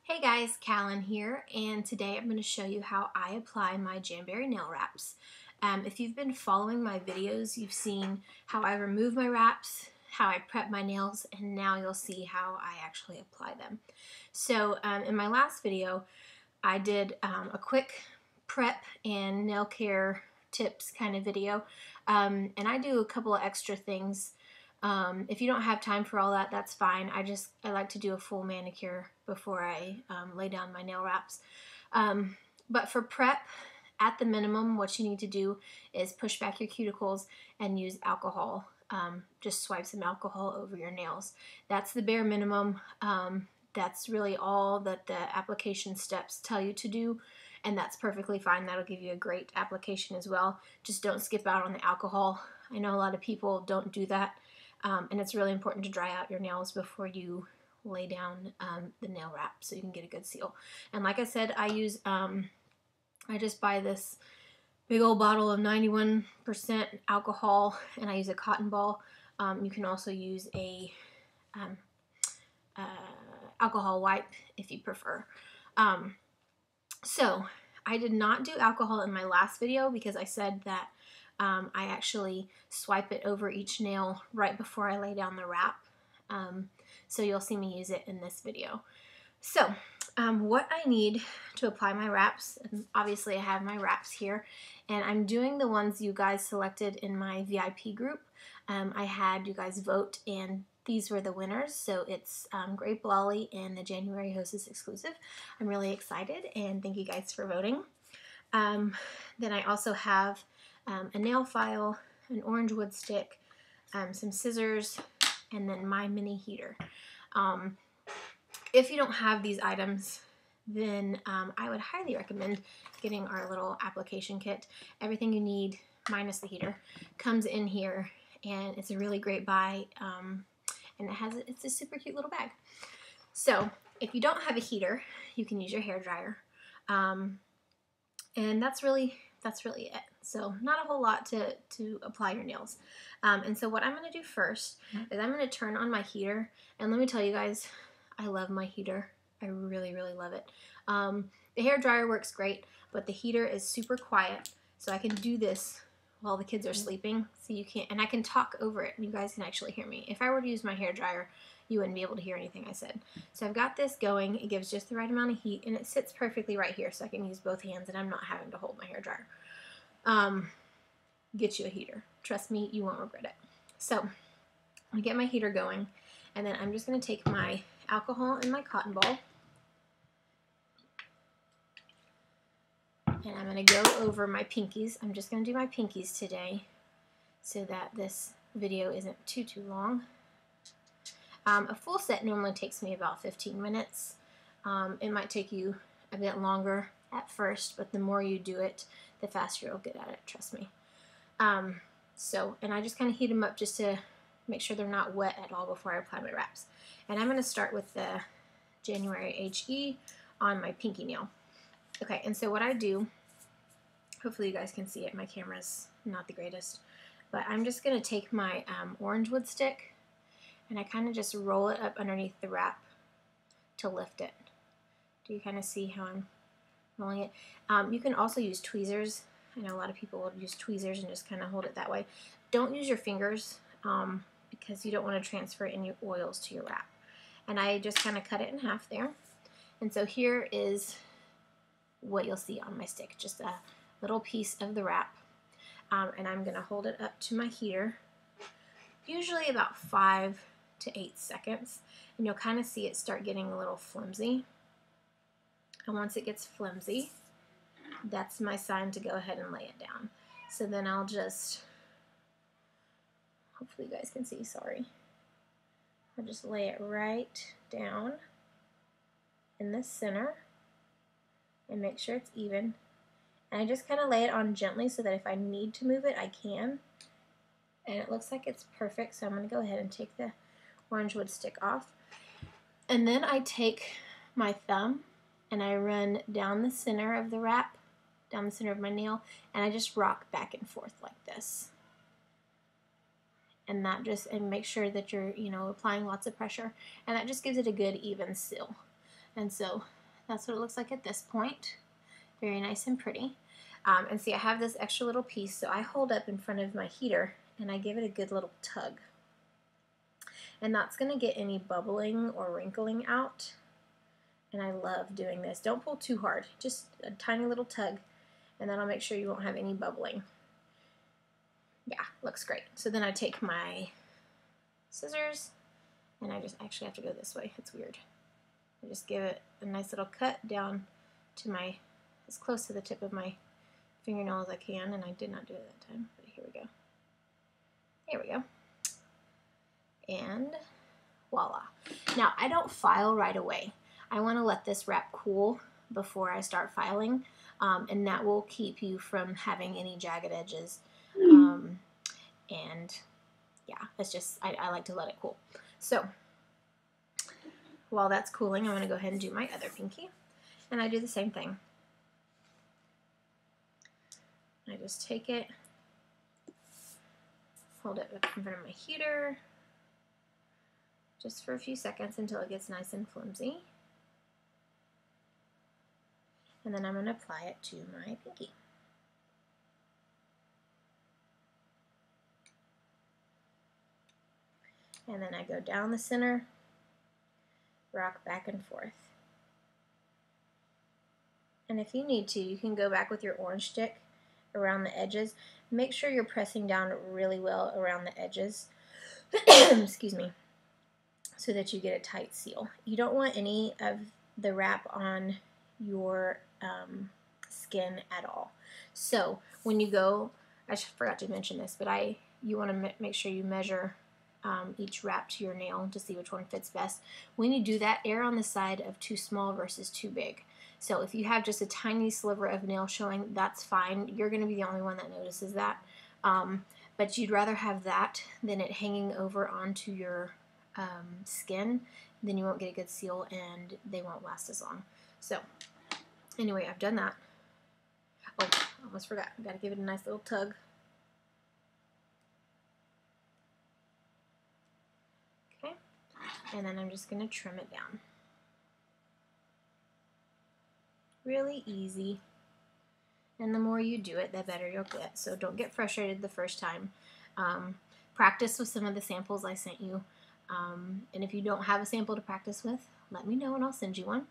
Hey guys, Callan here, and today I'm going to show you how I apply my Jamberry nail wraps. If you've been following my videos, you've seen how I remove my wraps, how I prep my nails, and now you'll see how I actually apply them. So in my last video, I did a quick prep and nail care tips kind of video, and I do a couple of extra things. If you don't have time for all that, that's fine. I like to do a full manicure before I lay down my nail wraps. But for prep, at the minimum, what you need to do is push back your cuticles and use alcohol. Just swipe some alcohol over your nails. That's the bare minimum. That's really all that the application steps tell you to do, and that's perfectly fine. That'll give you a great application as well. Just don't skip out on the alcohol. I know a lot of people don't do that. And it's really important to dry out your nails before you lay down the nail wrap so you can get a good seal. And like I said, I just buy this big old bottle of 91% alcohol, and I use a cotton ball. You can also use a alcohol wipe if you prefer. So I did not do alcohol in my last video because I said that I actually swipe it over each nail right before I lay down the wrap. So you'll see me use it in this video. So what I need to apply my wraps, and obviously I have my wraps here, and I'm doing the ones you guys selected in my VIP group. I had you guys vote, and these were the winners. So it's Grape Lolly and the January Hostess exclusive. I'm really excited, and thank you guys for voting. Then I also have a nail file, an orange wood stick, some scissors, and then my mini heater. If you don't have these items, then I would highly recommend getting our little application kit. Everything you need, minus the heater, comes in here, and it's a really great buy, and it's a super cute little bag. So if you don't have a heater, you can use your hair dryer, and that's really it. So not a whole lot to apply your nails. And so what I'm going to do first is I'm going to turn on my heater, and let me tell you guys, I love my heater. I really, really love it. The hair dryer works great, but the heater is super quiet, so I can do this while the kids are sleeping, so you can't, and I can talk over it, and you guys can actually hear me. If I were to use my hair dryer, you wouldn't be able to hear anything I said. So I've got this going. It gives just the right amount of heat, and it sits perfectly right here, so I can use both hands, and I'm not having to hold my hair dryer. Get you a heater. Trust me, you won't regret it. So I'm gonna get my heater going, and then I'm just gonna take my alcohol and my cotton ball, and I'm gonna go over my pinkies. I'm just gonna do my pinkies today so that this video isn't too long. A full set normally takes me about 15 minutes. It might take you a bit longer at first, but the more you do it, the faster you'll get at it, trust me. And I just kind of heat them up just to make sure they're not wet at all before I apply my wraps. And I'm going to start with the January HE on my pinky nail. Okay, and so what I do, hopefully you guys can see it, my camera's not the greatest, but I'm just going to take my orange wood stick, and I kind of just roll it up underneath the wrap to lift it. Do you kind of see how I'm rolling it? You can also use tweezers. I know a lot of people will use tweezers and just kind of hold it that way. Don't use your fingers because you don't want to transfer any oils to your wrap. And I just kind of cut it in half there. And so here is what you'll see on my stick, just a little piece of the wrap. And I'm going to hold it up to my heater, usually about 5 to 8 seconds. And you'll kind of see it start getting a little flimsy. And once it gets flimsy, that's my sign to go ahead and lay it down. So then I'll just, hopefully you guys can see, sorry. I'll just lay it right down in the center and make sure it's even. And I just kind of lay it on gently so that if I need to move it, I can. And it looks like it's perfect, so I'm going to go ahead and take the orange wood stick off. And then I take my thumb and I run down the center of the wrap, down the center of my nail, and I just rock back and forth like this. And that just, and make sure that you're, applying lots of pressure, and that just gives it a good even seal. And so that's what it looks like at this point. Very nice and pretty. And see, I have this extra little piece, so I hold up in front of my heater and I give it a good little tug. And that's going to get any bubbling or wrinkling out. And I love doing this. Don't pull too hard, just a tiny little tug, and that'll make sure you won't have any bubbling. Yeah, looks great. So then I take my scissors, and I just actually have to go this way. It's weird. I just give it a nice little cut down to my, as close to the tip of my fingernail as I can, and I did not do it that time, but here we go. There we go. And voila. Now, I don't file right away. I want to let this wrap cool before I start filing, and that will keep you from having any jagged edges. And yeah, it's just, I like to let it cool. So while that's cooling, I'm going to go ahead and do my other pinky, and I do the same thing. I just take it, hold it up in front of my heater just for a few seconds until it gets nice and flimsy. And then I'm going to apply it to my pinky. And then I go down the center, rock back and forth. And if you need to, you can go back with your orange stick around the edges. Make sure you're pressing down really well around the edges, excuse me, so that you get a tight seal. You don't want any of the wrap on your skin at all. So when you go, I forgot to mention this, but you want to make sure you measure each wrap to your nail to see which one fits best. When you do that, err on the side of too small versus too big. So if you have just a tiny sliver of nail showing, that's fine. You're going to be the only one that notices that. But you'd rather have that than it hanging over onto your skin. Then you won't get a good seal and they won't last as long. So anyway, I've done that. Oh, I almost forgot. I've got to give it a nice little tug. Okay, and then I'm just going to trim it down. Really easy. And the more you do it, the better you'll get. So don't get frustrated the first time. Practice with some of the samples I sent you. And if you don't have a sample to practice with, let me know and I'll send you one.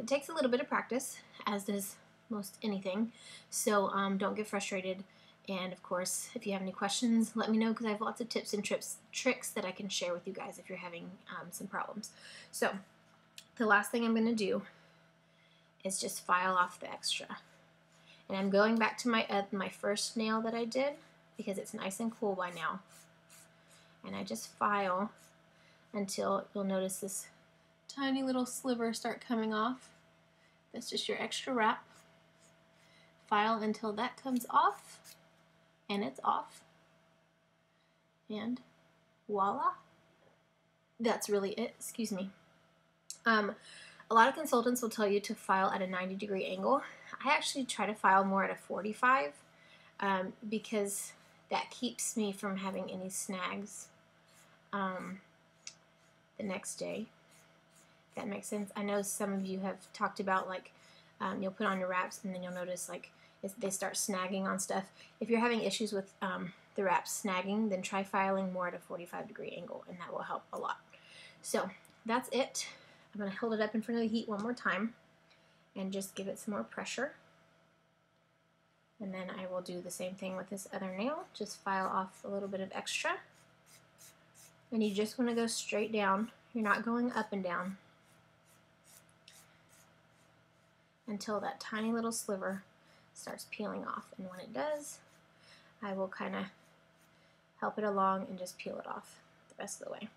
It takes a little bit of practice, as does most anything. So don't get frustrated. And of course, if you have any questions, let me know, because I have lots of tips and tricks that I can share with you guys if you're having some problems. So the last thing I'm going to do is just file off the extra. And I'm going back to my first nail that I did, because it's nice and cool by now. And I just file until you'll notice this tiny little sliver start coming off. That's just your extra wrap. File until that comes off, and it's off. And voila. That's really it. Excuse me. A lot of consultants will tell you to file at a 90-degree angle. I actually try to file more at a 45 because that keeps me from having any snags the next day. If that makes sense. I know some of you have talked about, like, you'll put on your wraps and then you'll notice, like, they start snagging on stuff. If you're having issues with the wraps snagging, then try filing more at a 45-degree angle, and that will help a lot. So that's it. I'm going to hold it up in front of the heat one more time and just give it some more pressure. And then I will do the same thing with this other nail. Just file off a little bit of extra. And you just want to go straight down. You're not going up and down until that tiny little sliver starts peeling off. And when it does, I will kind of help it along and just peel it off the rest of the way.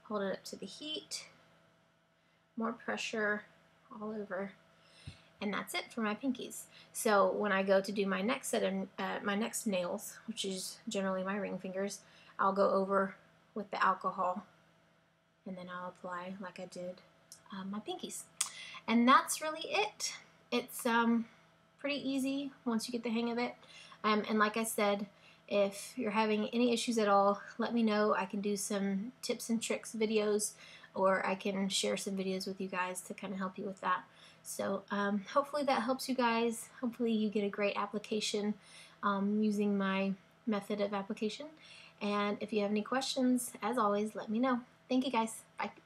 Hold it up to the heat. More pressure all over, and that's it for my pinkies. So when I go to do my next set of my next nails, which is generally my ring fingers, I'll go over with the alcohol, and then I'll apply like I did my pinkies. And that's really it. It's pretty easy once you get the hang of it. And like I said, if you're having any issues at all, let me know. I can do some tips and tricks videos or I can share some videos with you guys to kind of help you with that. So hopefully that helps you guys. Hopefully you get a great application using my method of application. And if you have any questions, as always, let me know. Thank you guys. Bye.